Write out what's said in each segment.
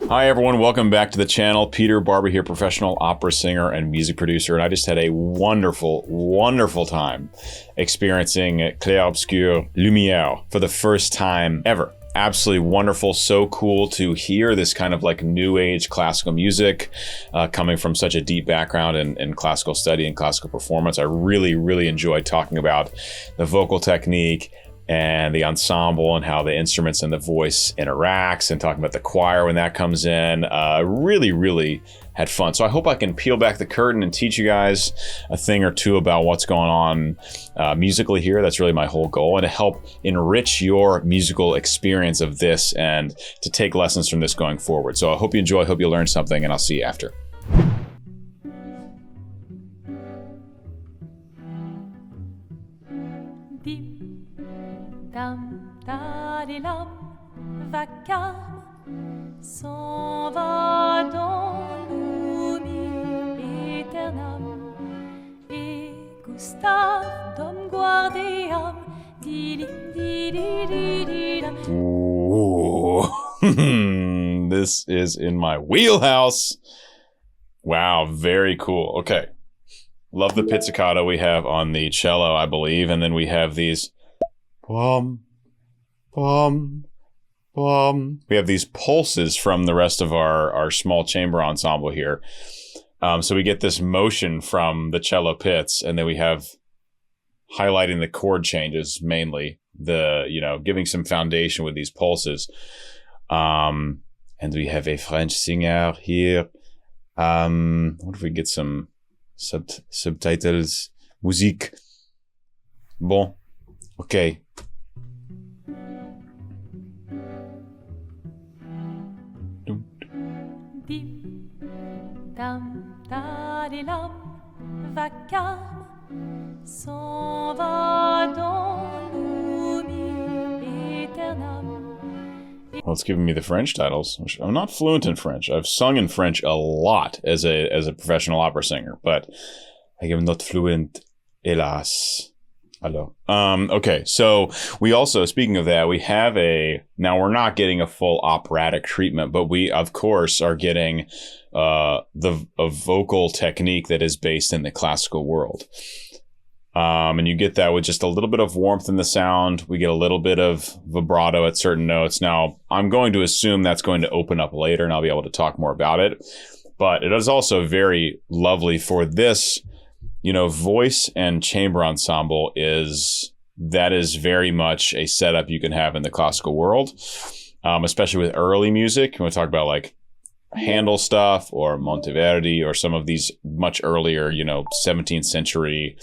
Hi everyone, welcome back to the channel. Peter Barber here, professional opera singer and music producer, and I just had a wonderful time experiencing Clair Obscur Lumière for the first time ever. Absolutely wonderful, so cool to hear this kind of like new age classical music coming from such a deep background in classical study and classical performance. I really enjoyed talking about the vocal technique and the ensemble and how the instruments and the voice interacts, and talking about the choir when that comes in. Really had fun. So I hope I can peel back the curtain and teach you guys a thing or two about what's going on musically here. That's really my whole goal, and to help enrich your musical experience of this and to take lessons from this going forward. So I hope you enjoy, hope you learn something, and I'll see you after. Dam, dadilam, vacarme, s'en va dans lumière éternam, et Gustave dom guardiam, didim, dididididam. Ooh, this is in my wheelhouse. Wow, very cool. Okay, love the pizzicato we have on the cello, I believe, and then we have these bum, bum, bum. We have these pulses from the rest of our small chamber ensemble here. So we get this motion from the cello pits, and then we have highlighting the chord changes, mainly giving some foundation with these pulses. And we have a French singer here. What if we get some subtitles? Musique. Bon. Okay. Dim, dam, dadilam, vacarme, s'en va dans lumière éternam. Well, it's giving me the French titles. I'm not fluent in French. I've sung in French a lot as a professional opera singer, but I am not fluent, hélas. Okay, so we also, speaking of that, we have now we're not getting a full operatic treatment, but we, of course, are getting a vocal technique that is based in the classical world. And you get that with just a little bit of warmth in the sound. We get a little bit of vibrato at certain notes. Now, I'm going to assume that's going to open up later, and I'll be able to talk more about it. But it is also very lovely for this. Voice and chamber ensemble is very much a setup you can have in the classical world, especially with early music. When we talk about like Handel stuff or Monteverdi or some of these much earlier, 17th century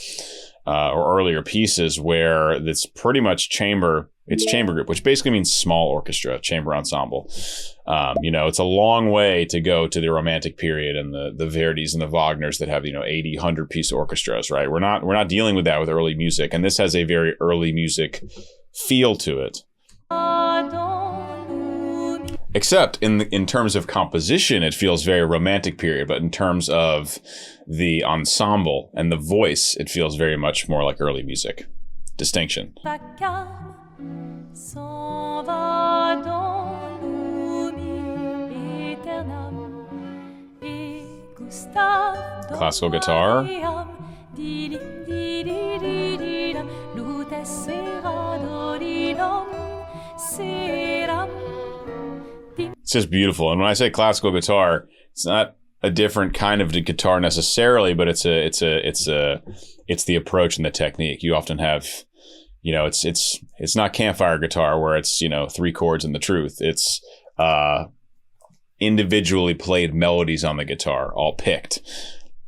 or earlier pieces where it's pretty much chamber group, which basically means small orchestra, chamber ensemble. It's a long way to go to the Romantic period and the Verdis and the Wagners that have, 80, 100 piece orchestras, right? We're not dealing with that with early music. And this has a very early music feel to it. Except in terms of composition, it feels very Romantic period, but in terms of the ensemble and the voice, it feels very much more like early music. Distinction. S'en va dans lumière éternam, et Gustave classical guitar. Didim, dididididam, lutes sera dorinam, seram. It's just beautiful. And when I say classical guitar, it's not a different kind of guitar necessarily, but it's the approach and the technique. You often have, it's not campfire guitar where it's, 3 chords and the truth. It's individually played melodies on the guitar, all picked.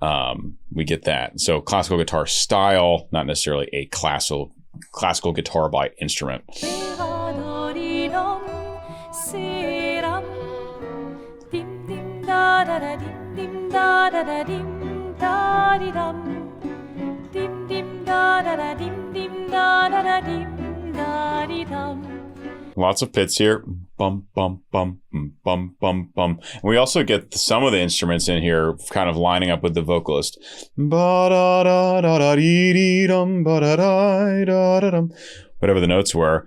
We get that. So classical guitar style, not necessarily a classical guitar by instrument. Lots of pits here. Bum, bum, bum, bum, bum, bum. And we also get some of the instruments in here kind of lining up with the vocalist. whatever the notes were.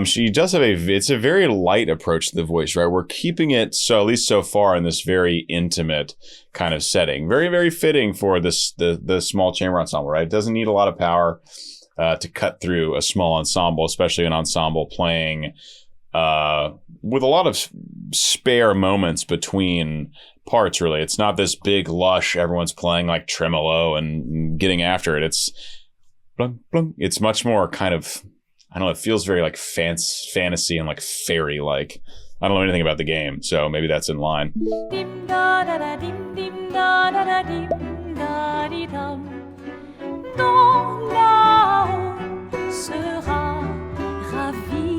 She does have it's a very light approach to the voice, right? We're keeping it, so at least so far, in this very intimate kind of setting. Very, very fitting for this, the small chamber ensemble, right? It doesn't need a lot of power to cut through a small ensemble, especially an ensemble playing with a lot of spare moments between parts, really. It's not this big lush, everyone's playing like tremolo and getting after it. It's blunk, blunk. It's much more kind of, I don't know, it feels very like fantasy and like fairy-like. I don't know anything about the game, so maybe that's in line. Dim da da da dim dim da da da dim da di dum. Dans là-haut sera ravi.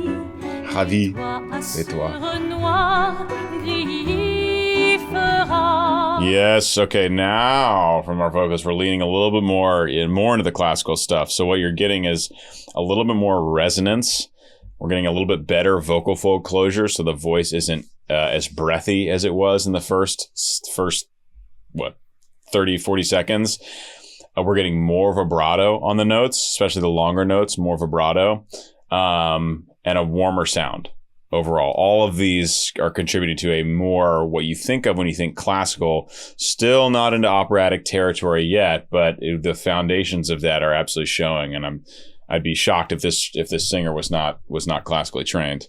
Et toi. Noir gris fera. Yes. Okay. Now, from our focus, we're leaning a little bit more into the classical stuff. So what you're getting is a little bit more resonance. We're getting a little bit better vocal fold closure, so the voice isn't as breathy as it was in the first 30, 40 seconds. We're getting more vibrato on the notes, especially the longer notes, more vibrato, and a warmer sound overall. All of these are contributing to a more what you think of when you think classical. Still not into operatic territory yet, but the foundations of that are absolutely showing, and I'd be shocked if this singer was not classically trained.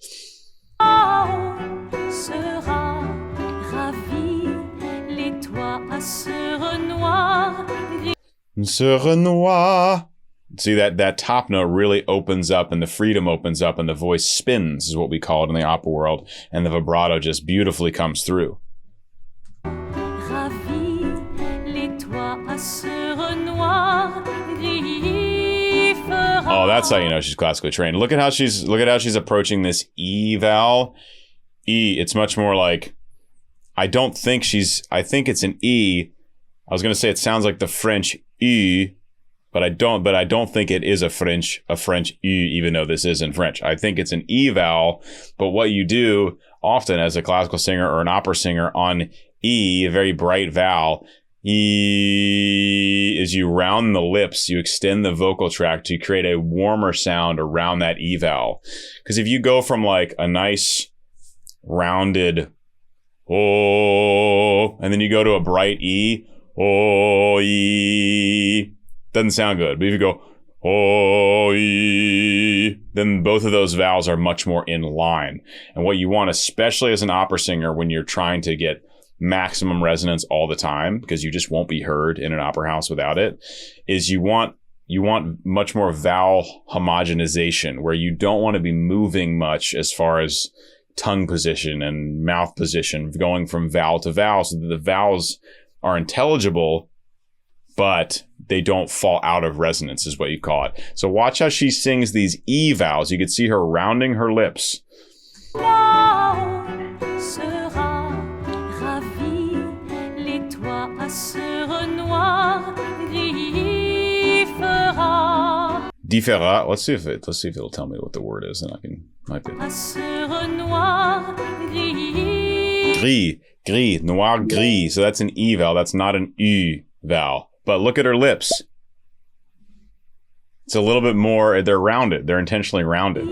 Ce Renoir. See, that top note really opens up, and the freedom opens up, and the voice spins, is what we call it in the opera world, and the vibrato just beautifully comes through. Oh, that's how you know she's classically trained. Look at how she's approaching this E vowel. E, it's much more like, I think it's an E. I was going to say it sounds like the French E, but I don't think it is a French E, even though this is in French. I think it's an E vowel, but what you do often as a classical singer or an opera singer on E, a very bright vowel, E, is you round the lips, you extend the vocal tract to create a warmer sound around that E vowel. Because if you go from like a nice rounded oh, and then you go to a bright E, oh, E, doesn't sound good. But if you go oh, E, then both of those vowels are much more in line. And what you want, especially as an opera singer, when you're trying to get maximum resonance all the time, because you just won't be heard in an opera house without it, is you want much more vowel homogenization, where you don't want to be moving much as far as tongue position and mouth position, going from vowel to vowel, so that the vowels are intelligible, but they don't fall out of resonance, is what you call it. So watch how she sings these E vowels. You can see her rounding her lips. Différa. Let's see if it'll tell me what the word is, and might be. Gris, noir, gris. So that's an E vowel. That's not an U vowel. But look at her lips. It's a little bit more. They're rounded. They're intentionally rounded.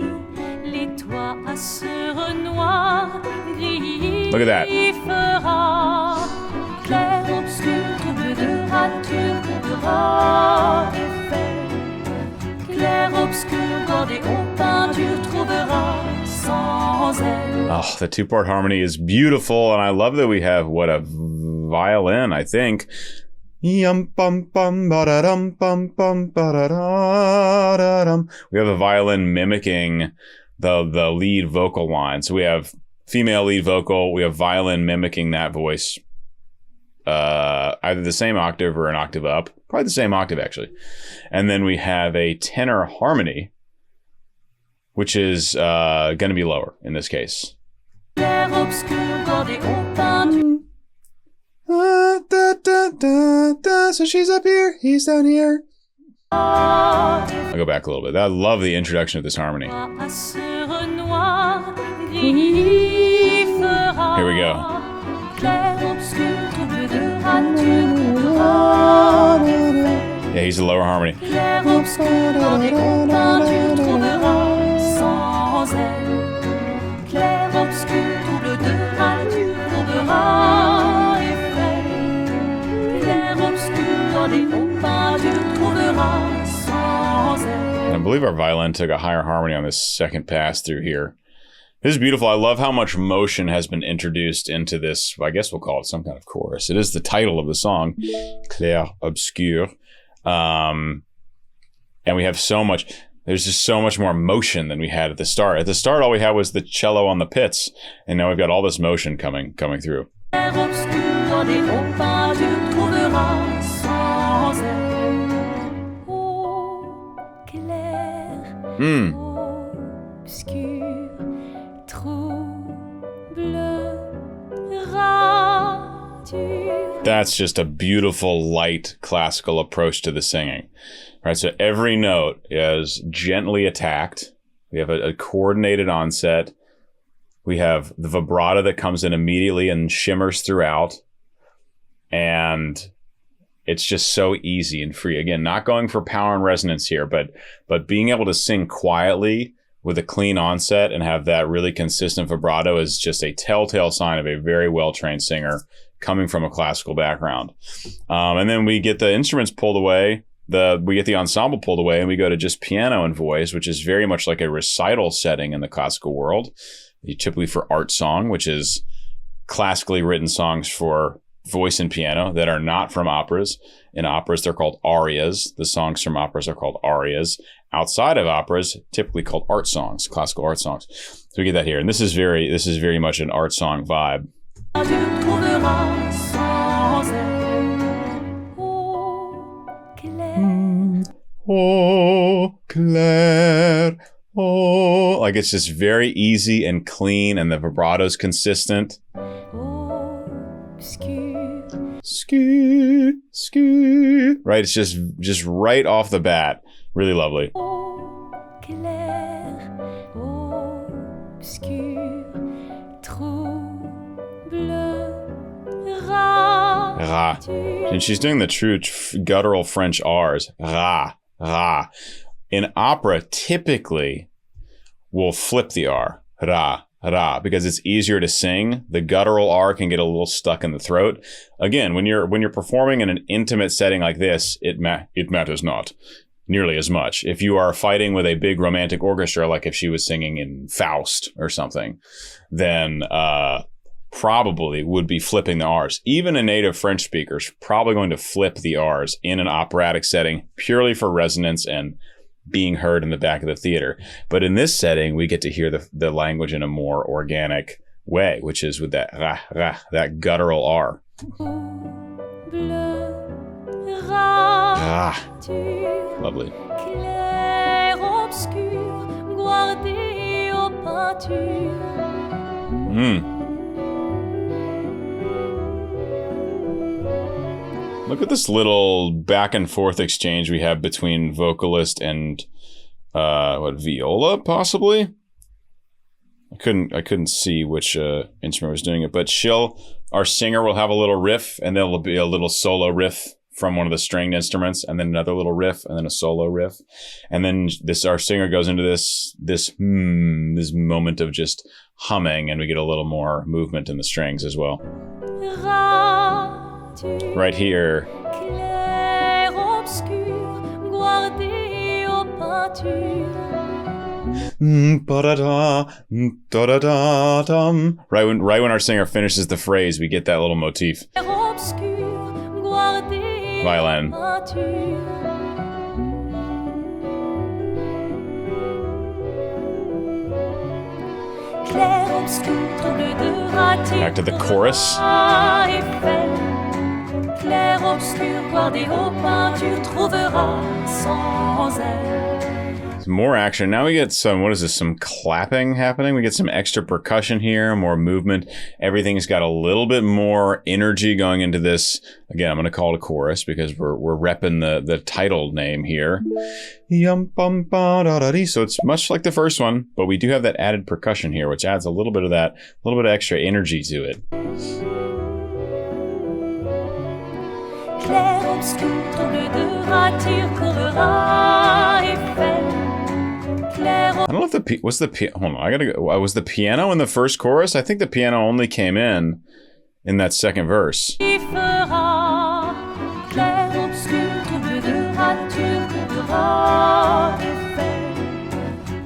Look at that. Clair obscur, trouble de rature, Clair obscur, bordé aux peintures, trouvera sans elle. Oh, the two-part harmony is beautiful, and I love that we have a violin, I think. Yum bum bum ba-da-dum bum bum ba-da-da-da-dum. We have a violin mimicking the lead vocal line. So we have female lead vocal, we have violin mimicking that voice. Either the same octave or an octave up. Probably the same octave, actually. And then we have a tenor harmony, which is going to be lower in this case. So she's up here, he's down here. I'll go back a little bit. I love the introduction of this harmony. Here we go. Yeah, he's a lower harmony. des hauts pas tu trouveras sans elle. I believe our violin took a higher harmony on this second pass through here. This is beautiful. I love how much motion has been introduced into this. I guess we'll call it some kind of chorus. It is the title of the song, Clair Obscur. And we have so much, there's just so much more motion than we had at the start. At the start, all we had was the cello on the pits. And now we've got all this motion coming through. Clair obscur des hauts pas tu trouveras sans elle. Oh, clair, obscur, trouble, rature. That's just a beautiful, light, classical approach to the singing. Right, so every note is gently attacked. We have a coordinated onset. We have the vibrato that comes in immediately and shimmers throughout. And it's just so easy and free. Again, not going for power and resonance here, but being able to sing quietly with a clean onset and have that really consistent vibrato is just a telltale sign of a very well-trained singer coming from a classical background. And then we get the instruments pulled away. We get the ensemble pulled away, and we go to just piano and voice, which is very much like a recital setting in the classical world. Typically for art song, which is classically written songs for voice and piano that are not from operas. In operas, they're called arias. The songs from operas are called arias. Outside of operas, typically called art songs, classical art songs. So we get that here, and this is very much an art song vibe. Oh, Claire. Oh, like it's just very easy and clean, and the vibrato's consistent. Skew, skew. Right, it's just right off the bat. Really lovely. Ra. And she's doing the true guttural French R's. Ra, ra. In opera, typically, we'll flip the R. Ra, ra, because it's easier to sing. The guttural R can get a little stuck in the throat. Again, when you're performing in an intimate setting like this, it matters not nearly as much. If you are fighting with a big romantic orchestra, like if she was singing in Faust or something, then probably would be flipping the R's. Even a native French speaker's probably going to flip the R's in an operatic setting purely for resonance and being heard in the back of the theater. But in this setting, we get to hear the language in a more organic way, which is with that ra, ra, that guttural R. Ah, lovely. Clair obscur, guardé aux peintures. Look at this little back and forth exchange we have between vocalist and viola, possibly? I couldn't see which instrument was doing it, but our singer will have a little riff, and there will be a little solo riff from one of the stringed instruments, and then another little riff, and then a solo riff, and then our singer goes into this moment of just humming, and we get a little more movement in the strings as well. Right here. Clair obscur, guardé aux peintures. Right when our singer finishes the phrase, we get that little motif. Violin. Back to the chorus. Clair obscur, guardé aux peintures, trouveras sans elle. Some more action. Now we get some clapping happening. We get some extra percussion here, more movement. Everything's got a little bit more energy going into this. Again, I'm going to call it a chorus because we're repping the title name here. So it's much like the first one, but we do have that added percussion here, which adds a little bit of extra energy to it. Clair obscur, trouble de rature, courera Eiffel. I don't know if hold on, I gotta go. Was the piano in the first chorus? I think the piano only came in that second verse. Clair obscur, rature trouveras effet.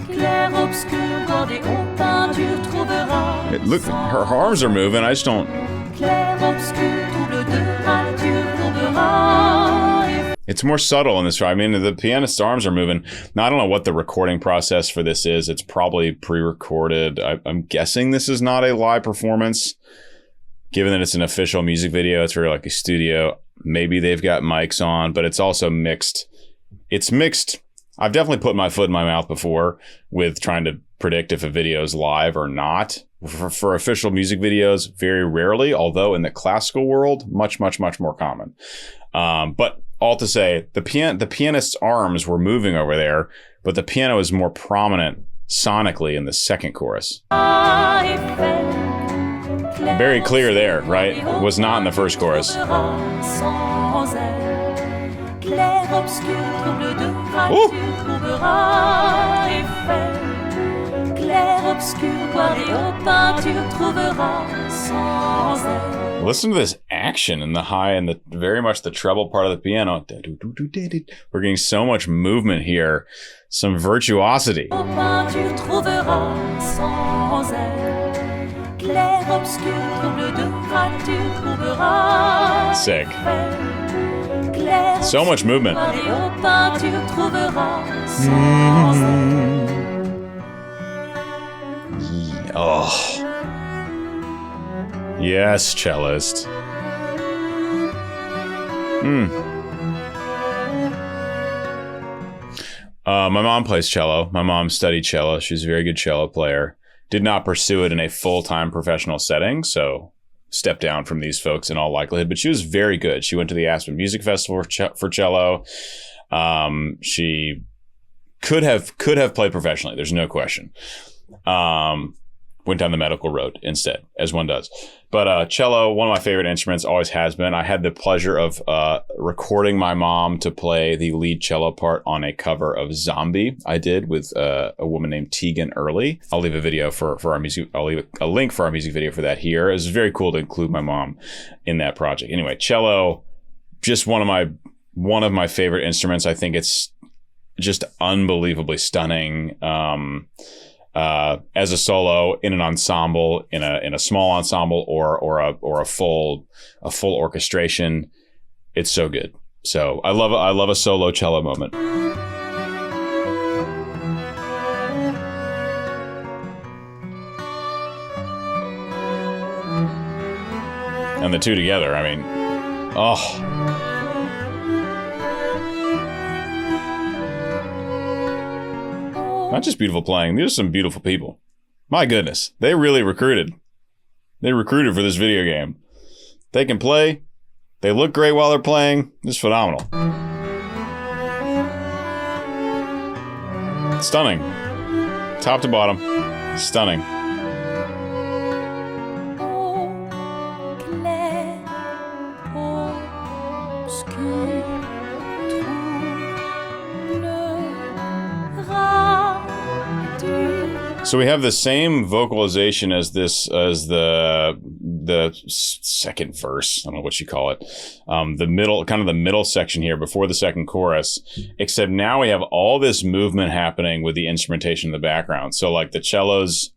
Clair obscur dans des hautes peintures trouveras. Look, her arms are moving. I just don't. Clair obscur trouble de rature trouveras effet. It's more subtle in this. I mean, the pianist's arms are moving. Now, I don't know what the recording process for this is. It's probably pre-recorded. I'm guessing this is not a live performance. Given that it's an official music video, it's very like a studio. Maybe they've got mics on, but it's also mixed. It's mixed. I've definitely put my foot in my mouth before with trying to predict if a video is live or not. For official music videos, very rarely, although in the classical world, much, much, much more common. But all to say, the pianist's arms were moving over there, but the piano is more prominent sonically in the second chorus. Very clear there, right? It was not in the first chorus. Listen to this action in the high and the very much the treble part of the piano. We're getting so much movement here, some virtuosity. Sick. So much movement. Oh. Yes, cellist. My mom plays cello. My mom studied cello. She's a very good cello player. Did not pursue it in a full-time professional setting, so stepped down from these folks in all likelihood. But she was very good. She went to the Aspen Music Festival for cello. She could have played professionally. There's no question. Went down the medical road instead, as one does. But cello, one of my favorite instruments, always has been. I had the pleasure of recording my mom to play the lead cello part on a cover of Zombie I did with a woman named Tegan Early. I'll leave a video for our music. I'll leave a link for our music video for that here. It was very cool to include my mom in that project. Anyway, cello, just one of my favorite instruments. I think it's just unbelievably stunning. As a solo, in an ensemble, in a small ensemble, or a full orchestration, it's so good. So I love a solo cello moment. And the two together, I mean, oh. Not just beautiful playing. These are some beautiful people. My goodness. They really recruited. They recruited for this video game. They can play. They look great while they're playing. It's phenomenal. Stunning. Top to bottom. Stunning. So we have the same vocalization as the second verse. I don't know what you call it. The middle section here before the second chorus, except now we have all this movement happening with the instrumentation in the background. So like the cello's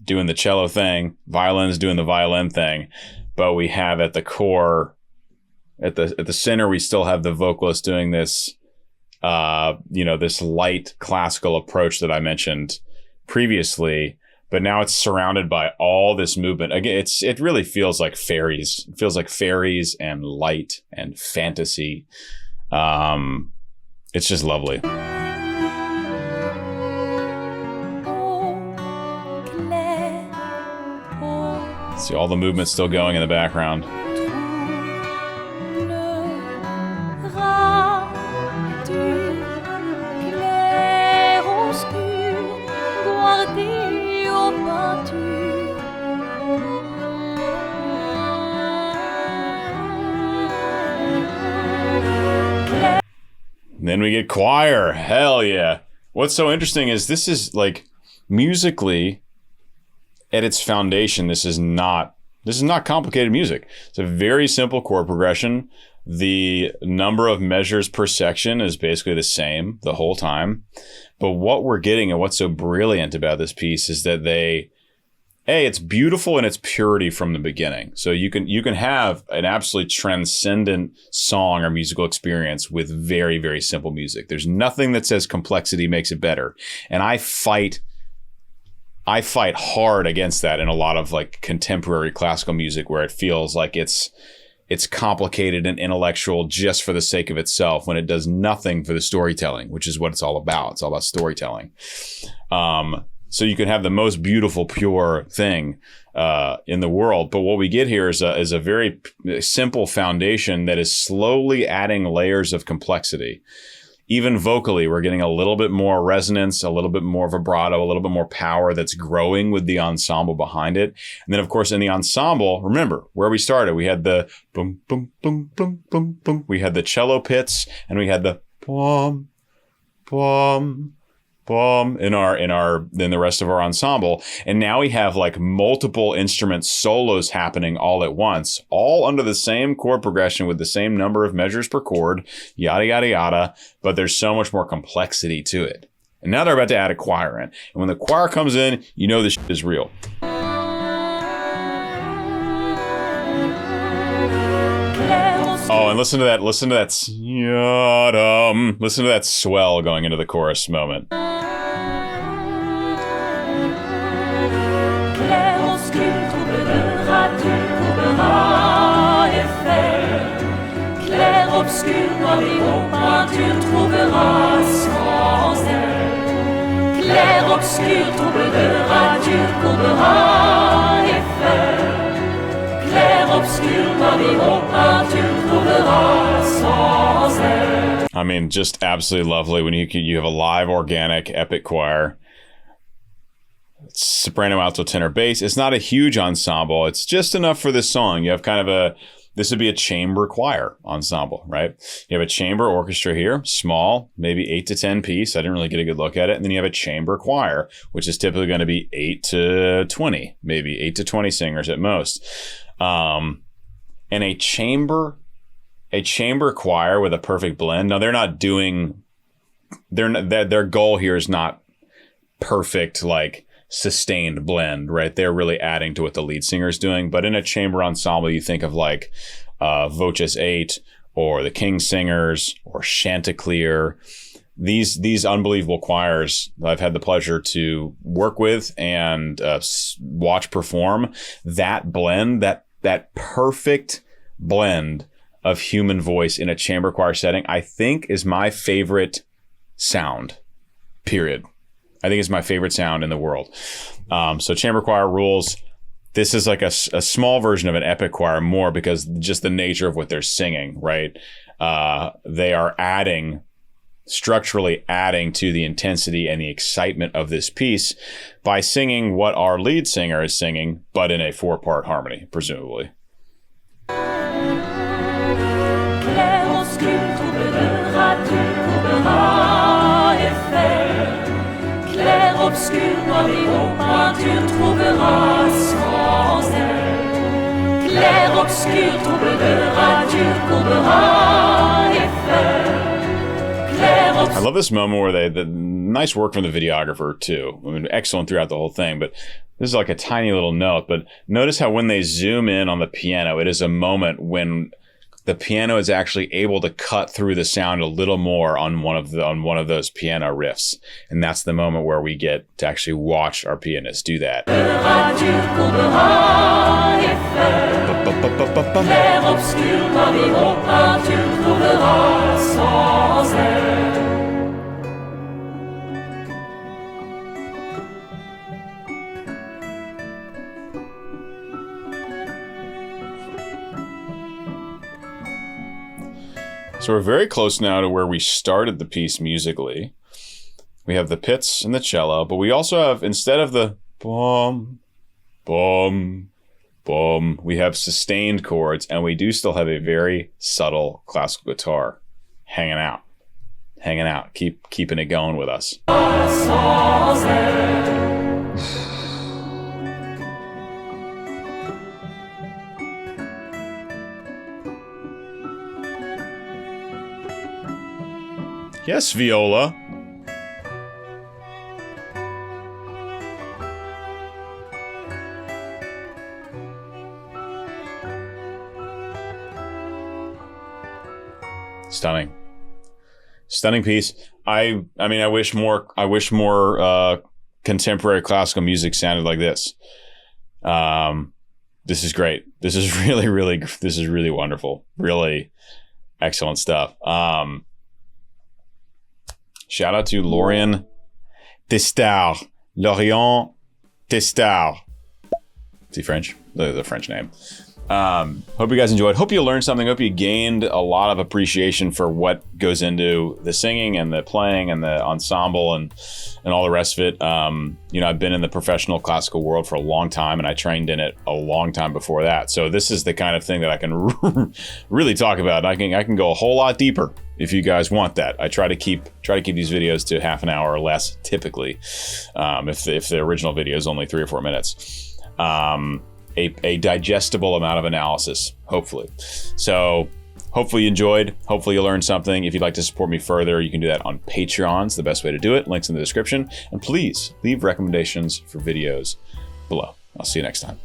doing the cello thing, violin's doing the violin thing, but we have at the core, at the center, we still have the vocalist doing this, this light classical approach that I mentioned previously, but now it's surrounded by all this movement. Again, it really feels like fairies. It feels like fairies and light and fantasy. It's just lovely. See all the movement still going in the background. Then we get choir. Hell yeah. What's so interesting is this is like musically at its foundation, this is not complicated music. It's a very simple chord progression. The number of measures per section is basically the same the whole time. But what we're getting and what's so brilliant about this piece is that it's beautiful in its purity from the beginning. So you can have an absolutely transcendent song or musical experience with very, very simple music. There's nothing that says complexity makes it better. And I fight hard against that in a lot of like contemporary classical music where it feels like it's complicated and intellectual just for the sake of itself when it does nothing for the storytelling, which is what it's all about. It's all about storytelling. So you can have the most beautiful, pure thing in the world. But what we get here is a very simple foundation that is slowly adding layers of complexity. Even vocally, we're getting a little bit more resonance, a little bit more vibrato, a little bit more power that's growing with the ensemble behind it. And then, of course, in the ensemble, remember where we started. We had the boom, boom, boom, boom, boom, boom. We had the cello pits, and we had the boom, boom, boom in the rest of our ensemble. And now we have like multiple instrument solos happening all at once, all under the same chord progression with the same number of measures per chord, yada, yada, yada. But there's so much more complexity to it. And now they're about to add a choir in. And when the choir comes in, you know this shit is real. Oh, and listen to that swell going into the chorus moment. Clair obscur, noir et haut, peinture trouvera sans elle. Clair obscur, trouble de rature, courbera effet. Clair obscur, noir et haut, peinture trouvera sans elle. I mean, just absolutely lovely when you have a live, organic, epic choir. Soprano, alto, tenor, bass. It's not a huge ensemble. It's just enough for this song. You have kind of this would be a chamber choir ensemble, right? You have a chamber orchestra here, small, maybe 8 to 10 piece. I didn't really get a good look at it. And then you have a chamber choir, which is typically going to be 8 to 20, maybe 8 to 20 singers at most. And a chamber choir with a perfect blend. Now, they're not doing, their goal here is not perfect, like, sustained blend, right? They're really adding to what the lead singer is doing. But in a chamber ensemble, you think of like Voces 8 or the King Singers or Chanticleer. These unbelievable choirs I've had the pleasure to work with and watch perform. That blend, that perfect blend of human voice in a chamber choir setting, I think is my favorite sound, period. I think it's my favorite sound in the world. So chamber choir rules. This is like a small version of an epic choir more because just the nature of what they're singing, right? They are structurally adding to the intensity and the excitement of this piece by singing what our lead singer is singing, but in a 4-part harmony, presumably. Clair obscur, noir et haut, peinture trouvera sans elle. Clair obscur, trouble de rature, courbera effet. Clair obscur. I love this moment where the nice work from the videographer too. I mean, excellent throughout the whole thing, but this is like a tiny little note. But notice how when they zoom in on the piano, it is a moment when the piano is actually able to cut through the sound a little more on one of those piano riffs, and that's the moment where we get to actually watch our pianist do that. So we're very close now to where we started the piece musically. We have the pits and the cello, but we also have, instead of the boom, boom, boom, we have sustained chords, and we do still have a very subtle classical guitar hanging out, keeping it going with us. Yes, viola. Stunning. Stunning piece. I mean, I wish more contemporary classical music sounded like this. This is great. This is really wonderful. Really excellent stuff. Shout out to Lorient Testard. Lorient Testard. See French? The French name. Hope you guys enjoyed. Hope you learned something. Hope you gained a lot of appreciation for what goes into the singing and the playing and the ensemble and all the rest of it. You know, I've been in the professional classical world for a long time, and I trained in it a long time before that. So this is the kind of thing that I can really talk about. I can go a whole lot deeper if you guys want that. I try to keep these videos to half an hour or less, typically, if the original video is only 3 or 4 minutes. A digestible amount of analysis, hopefully. So hopefully you enjoyed. Hopefully you learned something. If you'd like to support me further, you can do that on Patreon. It's the best way to do it. Links in the description. And please leave recommendations for videos below. I'll see you next time.